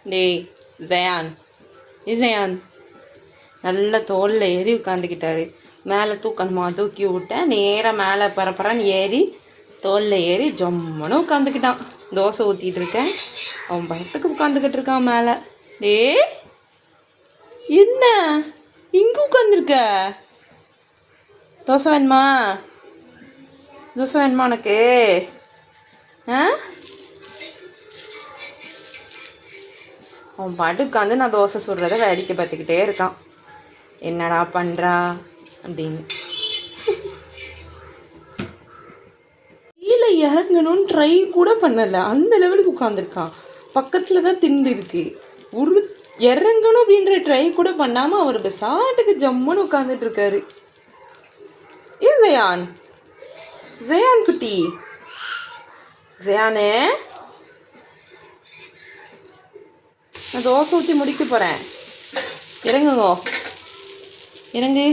டேய் ஜயான், ஜயான் நல்லா தோளில் ஏறி உட்காந்துக்கிட்டாரு. மேலே தூக்கணுமா, தூக்கி விட்டேன். நேராக மேலே பரப்பரான்னு ஏறி தோளில் ஏறி ஜம்முன்னு உட்காந்துக்கிட்டான். தோசை ஊற்றிட்டு இருக்கேன், அவன் பரத்துக்கு உட்காந்துக்கிட்டு இருக்கான் மேலே. டே என்ன இங்கே உட்காந்துருக்க? தோசை வேணுமா? தோசை வேணுமா உனக்கு? ஆ, அவன் பாட்டுக்கு உட்காந்து நான் தோசை சுடுறத வேடிக்கை பார்த்துக்கிட்டே இருக்கான். என்னடா பண்ணுறா அப்படின்னு. கீழே இறங்கணும்னு ட்ரை கூட பண்ணலை, அந்த லெவலுக்கு உட்காந்துருக்கான். பக்கத்தில் தான் திண்டு இருக்கு. ஒரு இறங்கணும் அப்படின்ற ட்ரை கூட பண்ணாமல் அவர் பெசாட்டுக்கு ஜம்முன்னு உட்காந்துட்டு இருக்காரு. ஏ ஜயான், ஜயான் குட்டி, ஜயானே நான் தோசை ஊற்றி முடிக்க போகிறேன். இறங்குங்கோ, இறங்கு.